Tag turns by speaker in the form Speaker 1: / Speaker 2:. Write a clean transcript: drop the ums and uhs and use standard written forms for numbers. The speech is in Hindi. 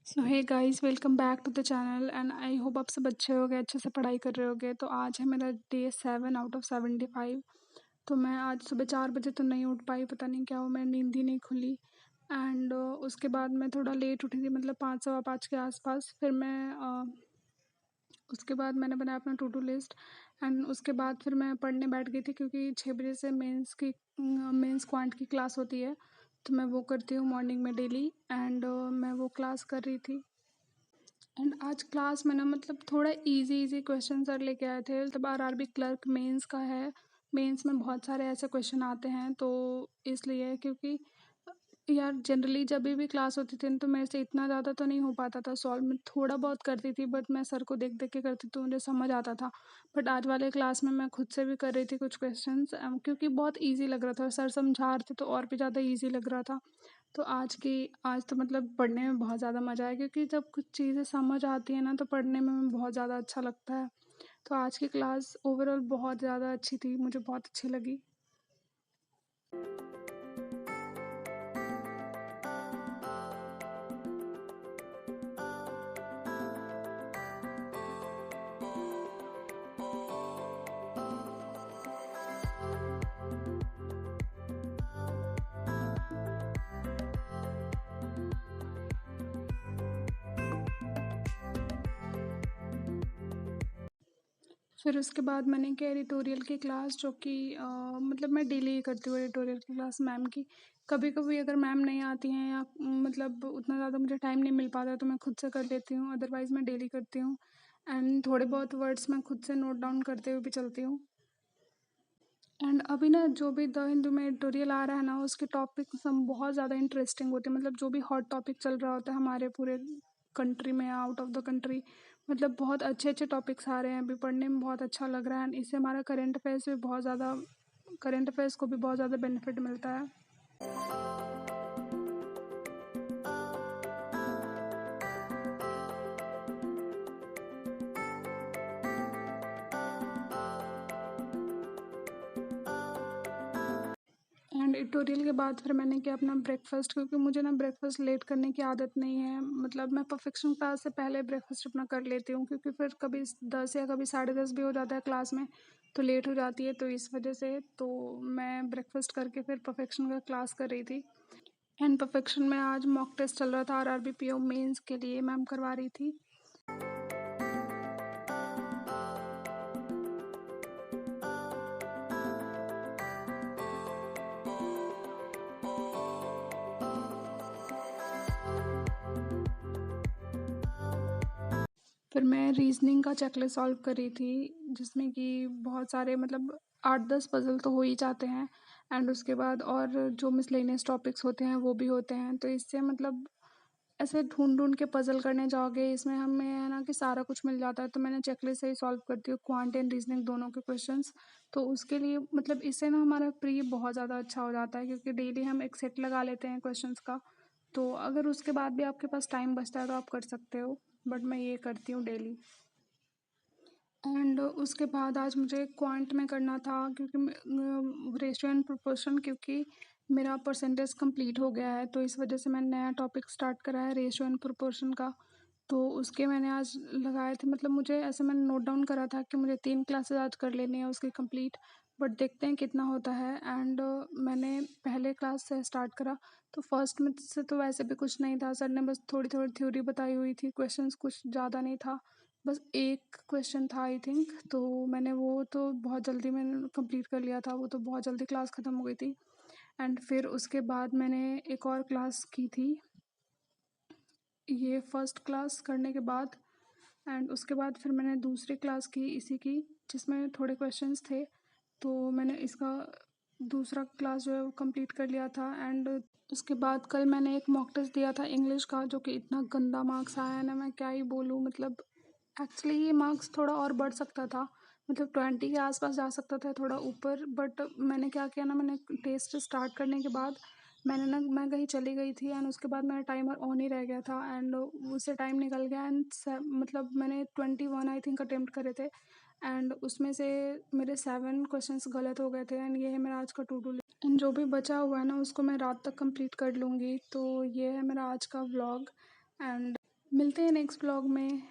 Speaker 1: So hey guys, welcome back to the channel and I hope आप सब अच्छे होगे, अच्छे से पढ़ाई कर रहे होगे। तो आज है मेरा डे 7 आउट ऑफ 75। तो मैं आज सुबह 4 बजे तो नहीं उठ पाई, पता नहीं क्या हुआ, मैं नींद ही नहीं खुली। एंड उसके बाद मैं थोड़ा लेट उठी थी, मतलब 5 सवा 5 के आसपास। फिर उसके बाद मैंने बनाया अपना टू डू लिस्ट। एंड उसके बाद फिर मैं पढ़ने बैठ गई थी, क्योंकि 6 बजे से मेंस क्वांट की क्लास होती है। तो मैं वो करती हूँ मॉर्निंग में डेली। एंड मैं वो क्लास कर रही थी। एंड आज क्लास में ना, मतलब थोड़ा इजी इजी क्वेश्चन सर लेके आए थे। तब आरआरबी क्लर्क मेंस का है। मेंस में बहुत सारे ऐसे क्वेश्चन आते हैं, तो इसलिए, क्योंकि यार जनरली जब भी क्लास होती थी तो मेरे से इतना ज़्यादा तो नहीं हो पाता था सॉल्व। मैं थोड़ा बहुत करती थी, बट मैं सर को देख देख के करती तो मुझे समझ आता था। बट आज वाले क्लास में मैं खुद से भी कर रही थी कुछ क्वेश्चंस, क्योंकि बहुत इजी लग रहा था और सर समझा रहे थे तो और भी ज़्यादा इजी लग रहा था। तो आज तो मतलब पढ़ने में बहुत ज़्यादा मज़ा आया, क्योंकि जब कुछ चीज़ें समझ आती हैं ना तो पढ़ने में बहुत ज़्यादा अच्छा लगता है। तो आज की क्लास ओवरऑल बहुत ज़्यादा अच्छी थी, मुझे बहुत अच्छी लगी। फिर उसके बाद मैंने किया एडिटोरियल की क्लास, जो कि मतलब मैं डेली ही करती हूँ एडिटोरियल की क्लास मैम की। कभी कभी अगर मैम नहीं आती हैं या मतलब उतना ज़्यादा मुझे टाइम नहीं मिल पाता तो मैं खुद से कर लेती हूँ, अदरवाइज़ मैं डेली करती हूँ। एंड थोड़े बहुत वर्ड्स मैं खुद से नोट डाउन करते हुए भी चलती हूँ। एंड अभी ना जो भी द हिंदू में एडिटोरियल आ रहा है ना, उसके टॉपिक सब बहुत ज़्यादा इंटरेस्टिंग होते हैं। मतलब जो भी हॉट टॉपिक चल रहा होता है हमारे पूरे कंट्री में या आउट ऑफ द कंट्री, मतलब बहुत अच्छे अच्छे टॉपिक्स आ रहे हैं अभी, पढ़ने में बहुत अच्छा लग रहा है। एंड इससे हमारा करंट अफेयर्स को भी बहुत ज़्यादा बेनिफिट मिलता है। एंड ट्यूटोरियल के बाद फिर मैंने किया अपना ब्रेकफास्ट, क्योंकि मुझे ना ब्रेकफास्ट लेट करने की आदत नहीं है। मतलब मैं परफेक्शन क्लास से पहले ब्रेकफास्ट अपना कर लेती हूँ, क्योंकि फिर कभी 10 या कभी 10:30 भी हो जाता है क्लास में, तो लेट हो जाती है। तो इस वजह से तो मैं ब्रेकफास्ट करके फिर परफेक्शन का क्लास कर रही थी। एंड परफेक्शन में आज मॉक टेस्ट चल रहा था, आरआरबी पीओ मेंस के लिए मैम करवा रही थी। फिर मैं रीजनिंग का चेकलिस्ट सॉल्व कर रही थी, जिसमें कि बहुत सारे, मतलब 8-10 पजल तो हो ही जाते हैं। एंड उसके बाद और जो मिसलेनियस टॉपिक्स होते हैं वो भी होते हैं। तो इससे मतलब ऐसे ढूंढ ढूंढ के पजल करने जाओगे, इसमें हमें है ना कि सारा कुछ मिल जाता है। तो मैंने चेकलिस्ट से ही सॉल्व करती हूँ क्वांट एंड रीजनिंग दोनों के क्वेश्चंस। तो उसके लिए मतलब इससे ना हमारा प्री बहुत ज़्यादा अच्छा हो जाता है, क्योंकि डेली हम एक सेट लगा लेते हैं क्वेश्चंस का। तो अगर उसके बाद भी आपके पास टाइम बचता है तो आप कर सकते हो, बट मैं ये करती हूँ डेली। एंड उसके बाद आज मुझे क्वांट में करना था, क्योंकि रेशियो एंड प्रोपोर्शन, क्योंकि मेरा परसेंटेज कंप्लीट हो गया है। तो इस वजह से मैंने नया टॉपिक स्टार्ट करा है रेशियो एंड प्रोपोर्शन का। तो उसके मैंने आज लगाए थे, मतलब मुझे ऐसे मैंने नोट डाउन करा था कि मुझे 3 क्लासेस आज कर लेनी है उसकी कंप्लीट। बट देखते हैं कितना होता है। एंड मैंने पहले क्लास से स्टार्ट करा। तो फर्स्ट में से तो वैसे भी कुछ नहीं था, सर ने बस थोड़ी थोड़ी थ्योरी बताई हुई थी, क्वेश्चंस कुछ ज़्यादा नहीं था। बस एक क्वेश्चन था आई थिंक, तो मैंने वो तो बहुत जल्दी मैंने कंप्लीट कर लिया था, वो तो बहुत जल्दी क्लास ख़त्म हो गई थी। एंड फिर उसके बाद मैंने एक और क्लास की थी, ये फर्स्ट क्लास करने के बाद। एंड उसके बाद फिर मैंने दूसरी क्लास की इसी की, जिसमें थोड़े क्वेश्चंस थे। तो मैंने इसका दूसरा क्लास जो है वो कंप्लीट कर लिया था। एंड उसके बाद कल मैंने एक मॉक टेस्ट दिया था इंग्लिश का, जो कि इतना गंदा मार्क्स आया है ना, मैं क्या ही बोलूँ। मतलब एक्चुअली ये मार्क्स थोड़ा और बढ़ सकता था, मतलब 20 के आसपास जा सकता था, थोड़ा ऊपर। बट मैंने क्या किया ना, मैंने टेस्ट स्टार्ट करने के बाद मैं कहीं चली गई थी। एंड उसके बाद मेरा टाइमर ऑन ही रह गया था, एंड उससे टाइम निकल गया। एंड मतलब मैंने 21 आई थिंक अटेम्प्ट करे थे। एंड उसमें से मेरे 7 क्वेश्चंस गलत हो गए थे। एंड ये है मेरा आज का टू डू लिस्ट। एंड जो भी बचा हुआ है ना उसको मैं रात तक कंप्लीट कर लूँगी। तो ये है मेरा आज का व्लॉग। एंड मिलते हैं नेक्स्ट ब्लॉग में।